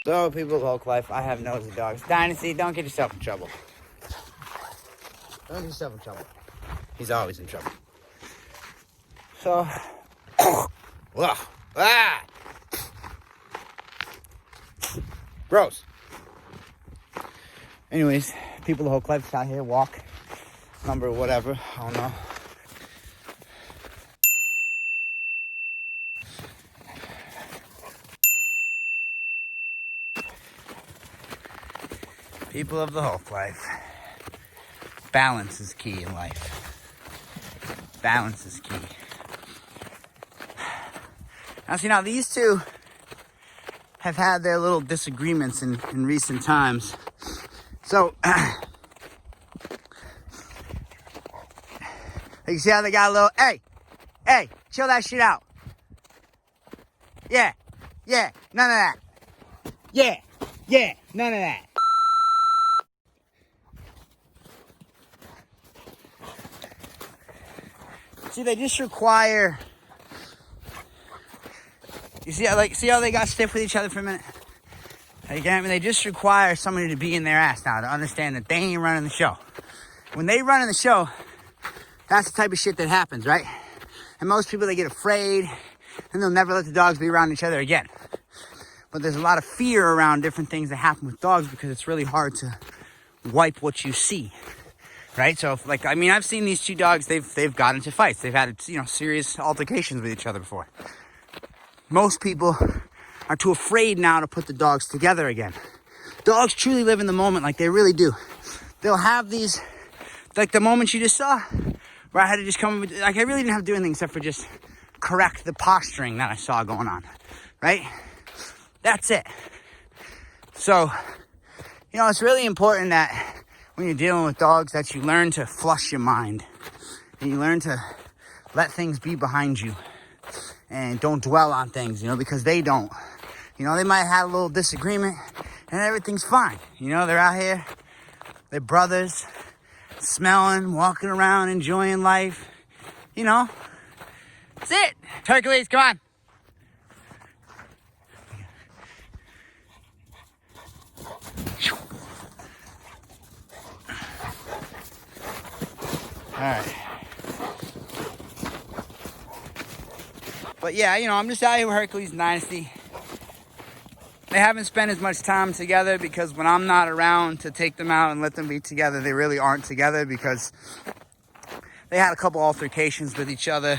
So, people of Oak Life, I have nosy dogs. Dynasty, don't get yourself in trouble. Don't get yourself in trouble. He's always in trouble. So, gross. Anyways, people of Oak Life out here, walk. Number whatever, I don't know. People of the Hulk life. Balance is key in life. Balance is key. Now, see, these two have had their little disagreements in recent times. So, you see how they got a little, hey, chill that shit out. Yeah, none of that. Yeah, none of that. See, they just require, you see how they got stiff with each other for a minute? Again, they just require somebody to be in their ass now to understand that they ain't running the show. When they run in the show, that's the type of shit that happens, right? And most people, they get afraid and they'll never let the dogs be around each other again. But there's a lot of fear around different things that happen with dogs because it's really hard to wipe what you see. Right? So, I've seen these two dogs, they've got into fights. They've had, serious altercations with each other before. Most people are too afraid now to put the dogs together again. Dogs truly live in the moment, like they really do. They'll have these, like the moments you just saw, where I had to just come, I really didn't have to do anything except for just correct the posturing that I saw going on. Right? That's it. So, it's really important that when you're dealing with dogs that you learn to flush your mind and you learn to let things be behind you and don't dwell on things, because they don't. They might have a little disagreement and everything's fine. They're out here, they're brothers, smelling, walking around, enjoying life. That's it. Hercules, come on. Alright. But yeah, I'm just out here with Hercules and Dynasty. They haven't spent as much time together because when I'm not around to take them out and let them be together, they really aren't together because they had a couple altercations with each other.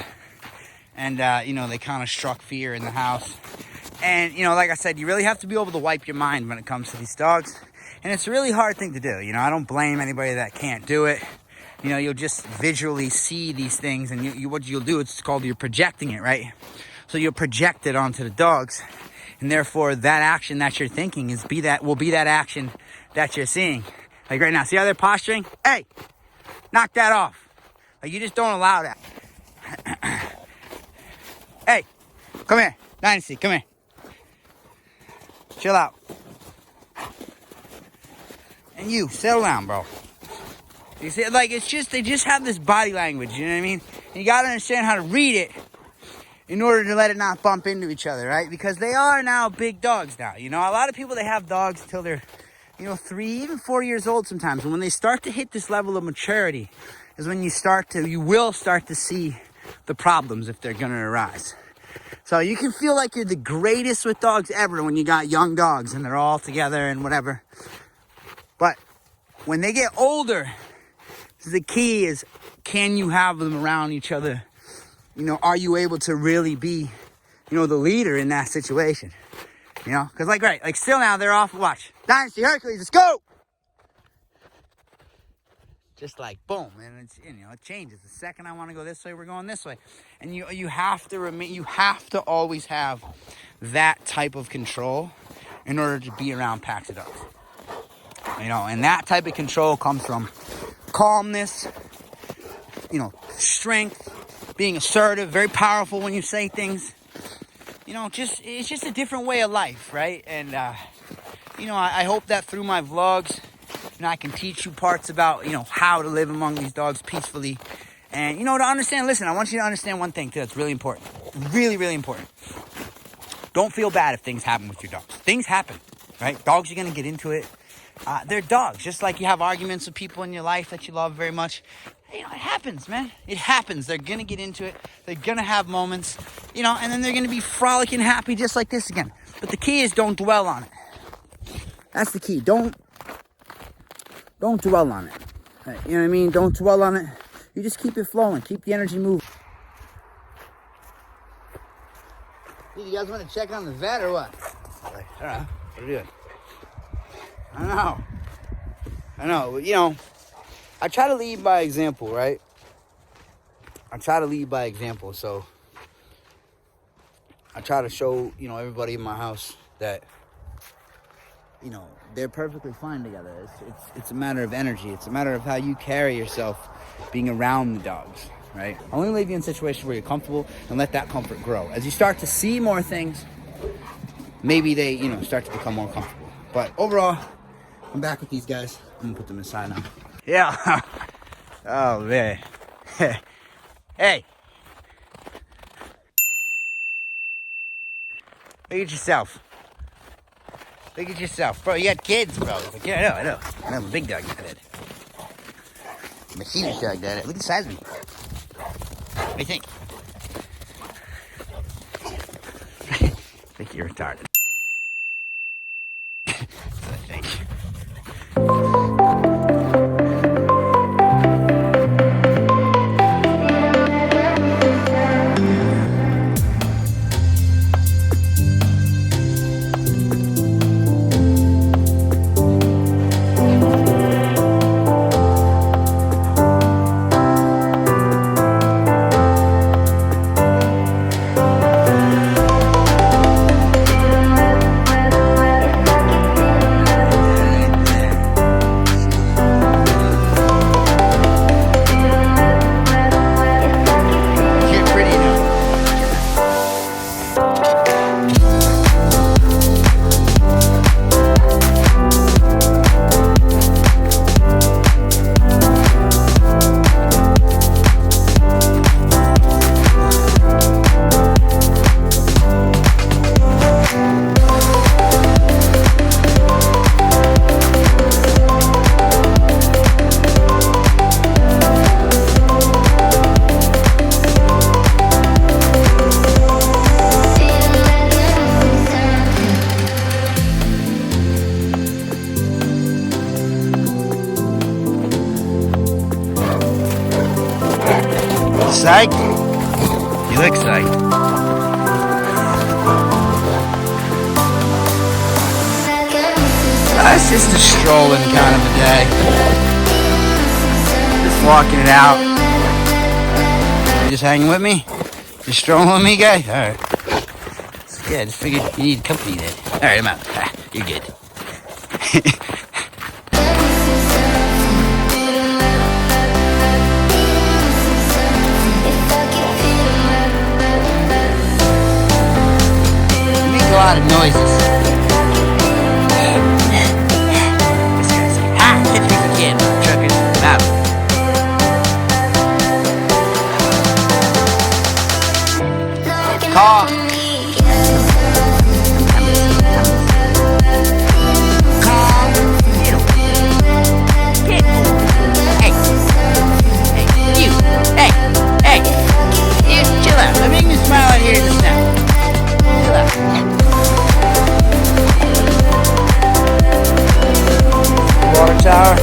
And, they kind of struck fear in the house. And, like I said, you really have to be able to wipe your mind when it comes to these dogs. And it's a really hard thing to do. I don't blame anybody that can't do it. You'll just visually see these things, and what you'll do, it's called you're projecting it, right? So you'll project it onto the dogs, and therefore that action that you're thinking will be that action that you're seeing. Like right now, see how they're posturing? Hey, knock that off. You just don't allow that. Hey, come here, Dynasty, come here. Chill out. And you, settle down, bro. You see, they just have this body language, you know what I mean? And you gotta understand how to read it in order to let it not bump into each other, right? Because they are now big dogs now. A lot of people, they have dogs till they're, 3, even 4 years old sometimes. And when they start to hit this level of maturity is when you will start to see the problems if they're gonna arise. So you can feel like you're the greatest with dogs ever when you got young dogs and they're all together and whatever. But when they get older, the key is, can you have them around each other? Are you able to really be, the leader in that situation? Because still now they're off. Watch. Dynasty, Hercules, let's go! Just boom, and it's, it changes. The second I want to go this way, we're going this way. And you have to always have that type of control in order to be around packs of dogs. And that type of control comes from calmness, strength, being assertive, very powerful when you say things. It's just a different way of life, right? And, I hope that through my vlogs, I can teach you parts about, how to live among these dogs peacefully. And, to understand, listen, I want you to understand one thing, too, that's really important. Really, really important. Don't feel bad if things happen with your dogs. Things happen. right? Dogs are going to get into it. They're dogs. Just like you have arguments with people in your life that you love very much. You know, it happens, man. It happens. They're going to get into it. They're going to have moments, you know, and then they're going to be frolicking happy just like this again. But the key is don't dwell on it. That's the key. Don't dwell on it. Right? You know what I mean? Don't dwell on it. You just keep it flowing. Keep the energy moving. Dude, you guys want to check on the vet or what? I don't know. What are you doing? I know. You know, I try to lead by example, right? So I try to show, you know, everybody in my house that, you know, they're perfectly fine together. It's a matter of energy. It's a matter of how you carry yourself being around the dogs, right? Only leave you in situations where you're comfortable and let that comfort grow. As you start to see more things, maybe they, you know, start to become more comfortable. But overall, I'm back with these guys. I'm gonna put them inside now. Yeah. Oh, man. Hey. Look at yourself. Bro, you got kids, bro. Like, yeah, I know. I'm a big dog got it. My senior dog got it. Look at the size of me. What do you think? I think you're retarded. That's what I think. Psyched? You look psyched. It's just a strolling kind of a day. Just walking it out. You just hanging with me? Just strolling with me, guys? Alright. Yeah, I just figured you need company then. Alright, I'm out. You're good. A lot of noises. This guy's like, catch me if you can, truckers. I'm out. Call. Hey, you, chill out. Let me make me smile out here just now. Chill out. Water tower.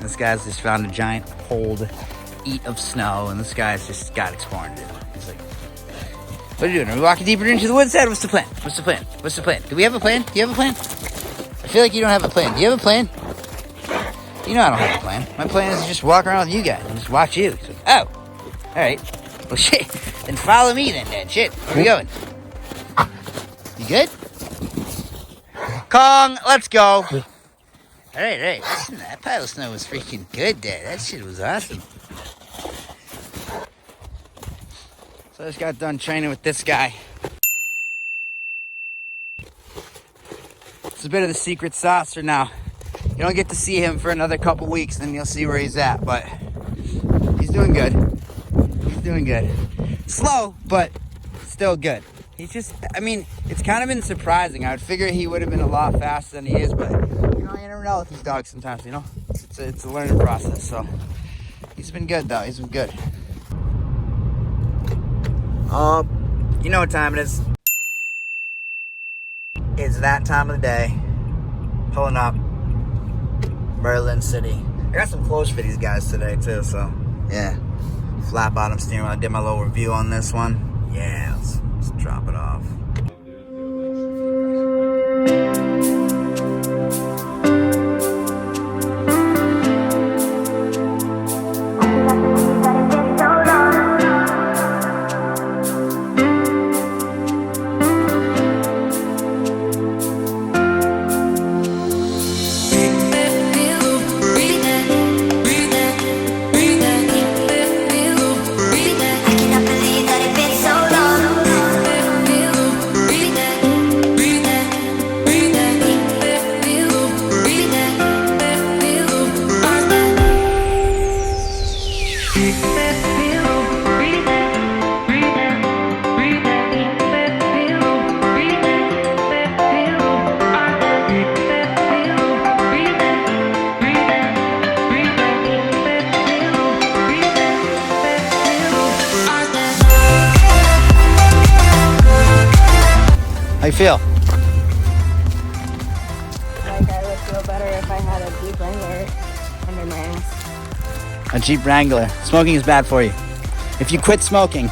This guy's just found a giant cold eat of snow, and this guy's just got exploring to do. He's like, what are you doing? Are we walking deeper into the woods? What's the plan? Do we have a plan? Do you have a plan? I feel like you don't have a plan. Do you have a plan? You know I don't have a plan. My plan is to just walk around with you guys and just watch you. So, oh, alright. Well, shit. Then follow me then, shit. Where are we going? You good? Kong, let's go. Alright. Listen, that pile of snow was freaking good, Dad. That shit was awesome. So I just got done training with this guy. It's a bit of the secret sauce for now. You don't get to see him for another couple weeks, then you'll see where he's at. But he's doing good. Slow, but still good. He's just, I mean, it's kind of been surprising. I would figure he would have been a lot faster than he is, but, you never know with these dogs sometimes, It's a learning process, so. He's been good, though. He's been good. You know what time it is. It's that time of the day. Pulling up. Berlin City. I got some clothes for these guys today, too, so, yeah. Flat bottom steering wheel. I did my little review on this one. Yeah, let's drop it off. How you feel? Like I would feel better if I had a Jeep Wrangler under my ass. A Jeep Wrangler. Smoking is bad for you. If you quit smoking,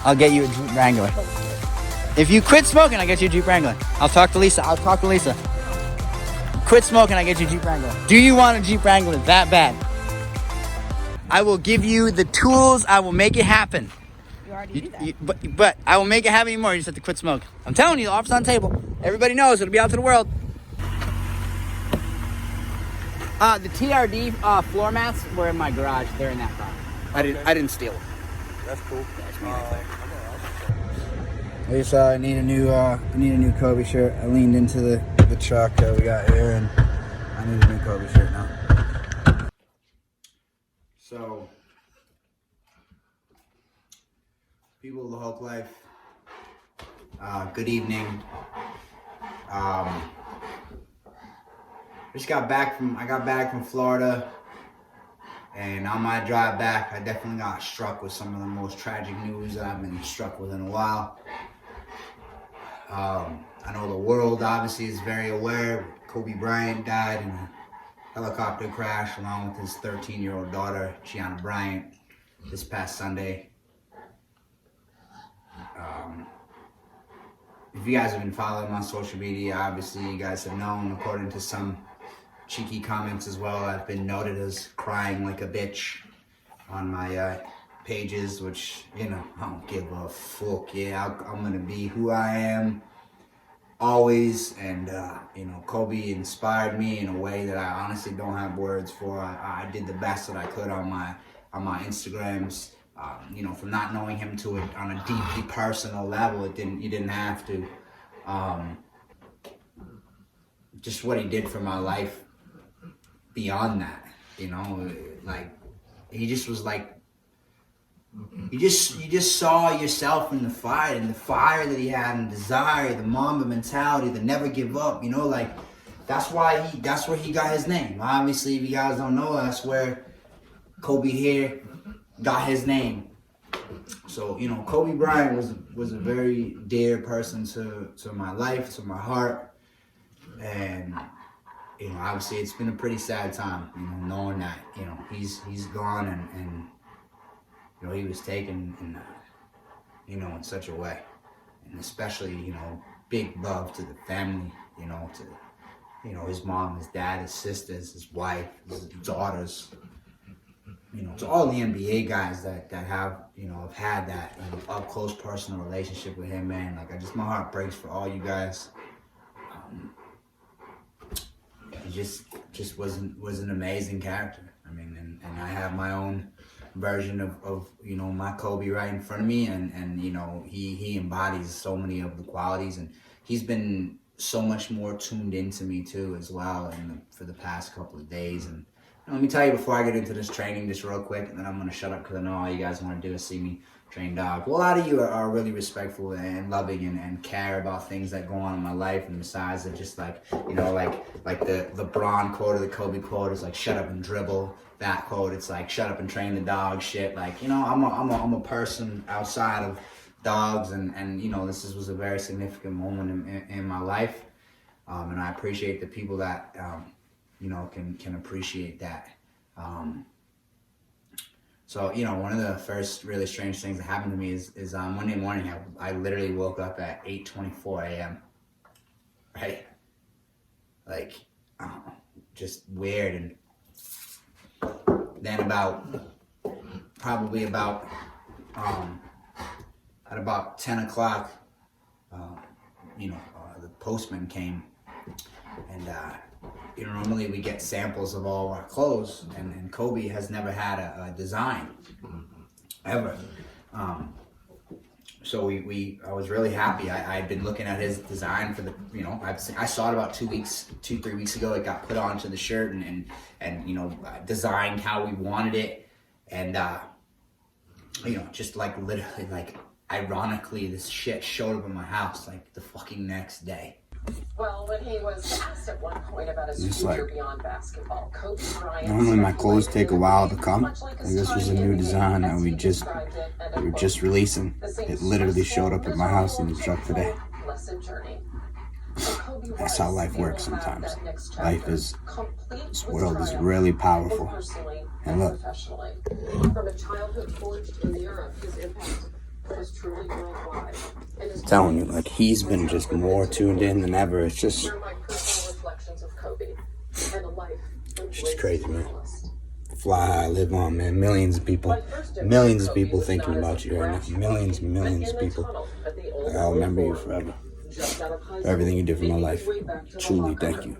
I'll get you a Jeep Wrangler. If you quit smoking, I'll get you a Jeep Wrangler. I'll talk to Lisa. Quit smoking, I'll get you a Jeep Wrangler. Do you want a Jeep Wrangler that bad? I will give you the tools. I will make it happen. You already do that. But I will make it happen anymore. You just have to quit smoking. I'm telling you, the offer's on the table. Everybody knows. It'll be out to the world. The TRD floor mats were in my garage. They're in that car. I didn't steal them. That's cool. Lisa, I need a new Kobe shirt. I leaned into the truck that we got here, and I need a new Kobe shirt now. So, people of the Hulk life, good evening. I got back from Florida, and on my drive back, I definitely got struck with some of the most tragic news that I've been struck with in a while. I know the world obviously is very aware. Kobe Bryant died in a helicopter crash along with his 13-year-old daughter, Bryant, this past Sunday. If you guys have been following my social media, obviously you guys have known, according to some cheeky comments as well, I've been noted as crying like a bitch on my pages, which, I don't give a fuck. Yeah, I'm gonna be who I am always, and Kobe inspired me in a way that I honestly don't have words for. I did the best that I could on my Instagrams. From not knowing him to it on a deeply personal level, you didn't have to. Just what he did for my life beyond that, like he just was like, you just saw yourself in the fire, and the fire that he had, and desire, the Mamba mentality, the never give up, like that's where he got his name. Obviously, if you guys don't know, that's where Kobe here got his name. So, Kobe Bryant was a very dear person to my life, to my heart, and obviously it's been a pretty sad time, knowing that he's gone, and he was taken in such a way, and especially big love to the family, to his mom, his dad, his sisters, his wife, his daughters. To all the NBA guys that have, have had that up close personal relationship with him, man. Like, my heart breaks for all you guys. He just was an amazing character. I mean, and I have my own version of my Kobe right in front of me, and he embodies so many of the qualities, and he's been so much more tuned into me too as well, for the past couple of days, and Let me tell you before I get into this training, just real quick, and then I'm going to shut up because I know all you guys want to do is see me train dogs. Well, a lot of you are really respectful and loving and care about things that go on in my life, and besides it, just like, you know, like the Braun quote or the Kobe quote is like, shut up and dribble. That quote, it's like, shut up and train the dog shit. Like, you know, I'm a person outside of dogs, and you know, this was a very significant moment in my life, and I appreciate the people that you know, can appreciate that. So, you know, one of the first really strange things that happened to me is Monday morning, I literally woke up at 8:24 a.m. Right? Like, just weird. And then probably about at about 10 o'clock, you know, the postman came, and you know, normally we get samples of all our clothes, and Kobe has never had a design ever. So I was really happy. I'd been looking at his design for the, you know, I saw it about 3 weeks ago. It got put onto the shirt and you know, designed how we wanted it, and you know, just like literally, like ironically, this shit showed up in my house like the fucking next day. Well, when he was asked at one point about his future beyond basketball, Kobe Bryant. Normally my clothes take a while to come, and this was a new design that we were just releasing. It literally showed up at my house in the truck today. That's how life works sometimes. Life is, this world is really powerful. And look. From a childhood forged in Europe, his impact was truly worldwide. I'm telling you, like, he's been just more tuned in than ever. It's just crazy, man. Fly high, live on, man. Millions of people thinking about you right now. Millions of people. Like, I'll remember you forever. For everything you did for my life. Truly, thank you.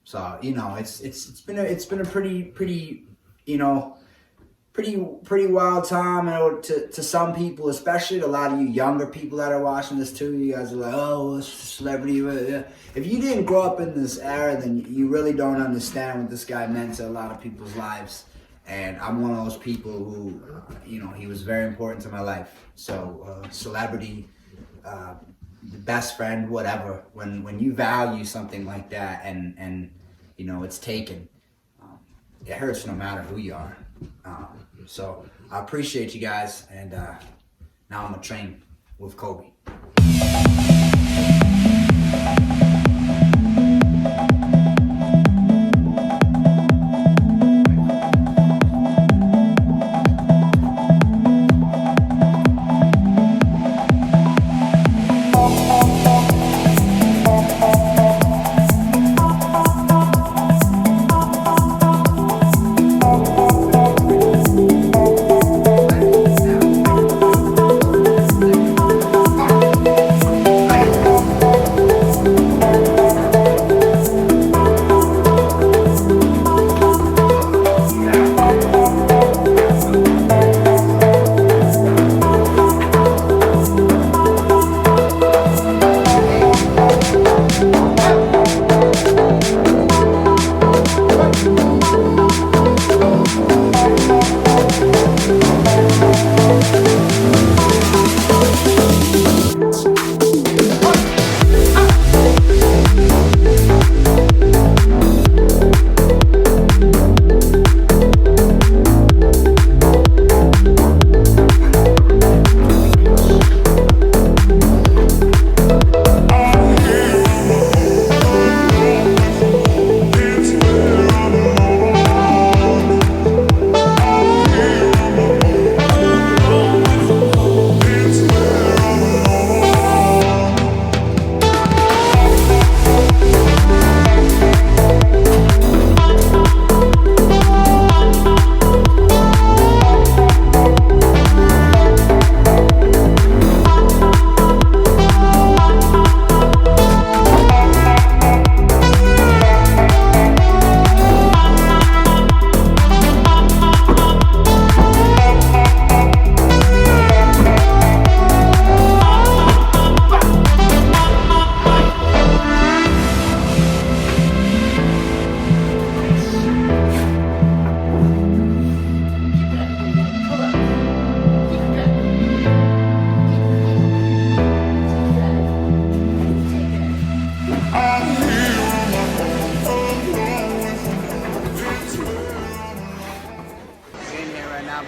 So, you know, it's been a pretty, you know, pretty wild time, you know, to some people, especially a lot of you younger people that are watching this too. You guys are like, oh, it's a celebrity. If you didn't grow up in this era, then you really don't understand what this guy meant to a lot of people's lives. And I'm one of those people who, you know, he was very important to my life. So, celebrity, best friend, whatever. When you value something like that, and you know, it's taken, it hurts no matter who you are. So I appreciate you guys, and now I'm gonna train with Kobe.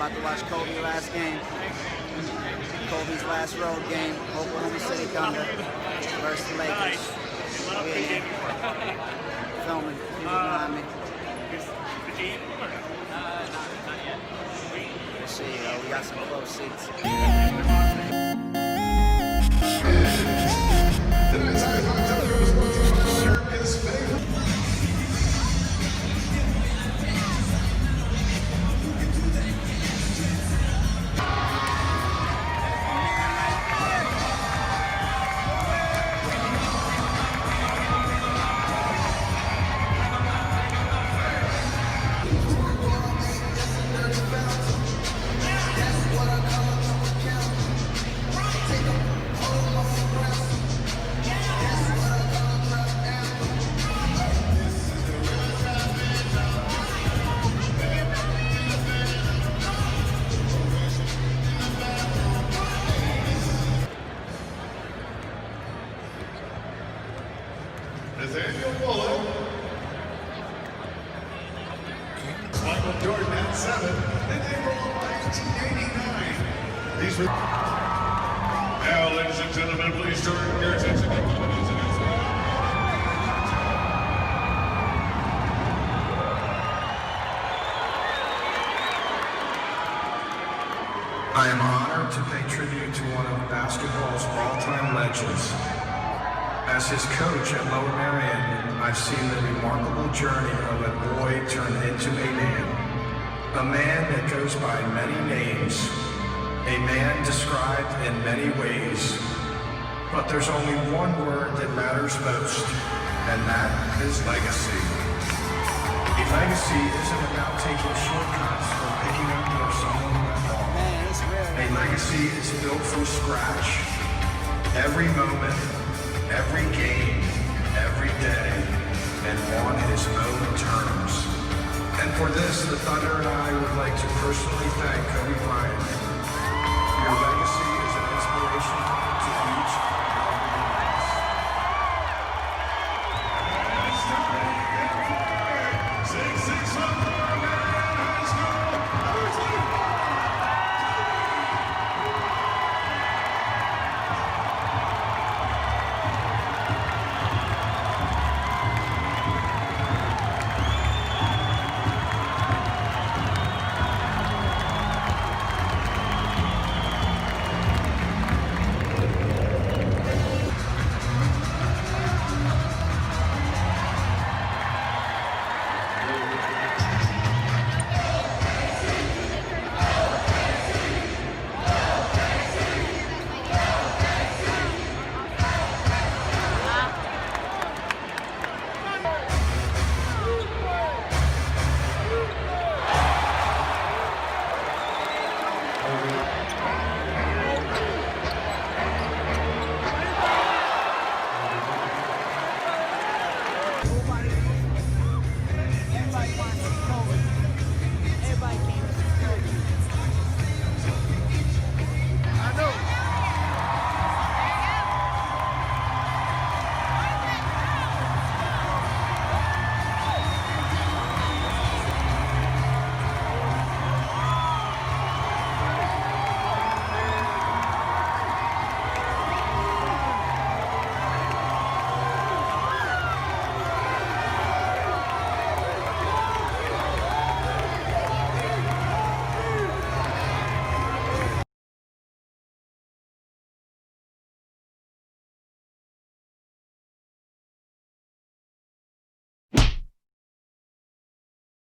About to watch Kobe last game. Kobe's last road game. Oklahoma City Thunder versus the Lakers. Filming. People behind me. We'll see. We got some close seats. Michael Jordan at 7, and April of 1989. These were... Now, ladies and gentlemen, please turn your attention to I am honored to pay tribute to one of basketball's all-time legends. As his coach at Lower Merion, I've seen the remarkable journey of a boy turned into a man that goes by many names, a man described in many ways. But there's only one word that matters most, and that is legacy. A legacy isn't about taking shortcuts or picking up where someone went wrong. A legacy is built from scratch. Every moment, every game, every day, and on his own terms. And for this, the Thunder and I would like to personally thank Kobe Bryant. Your legacy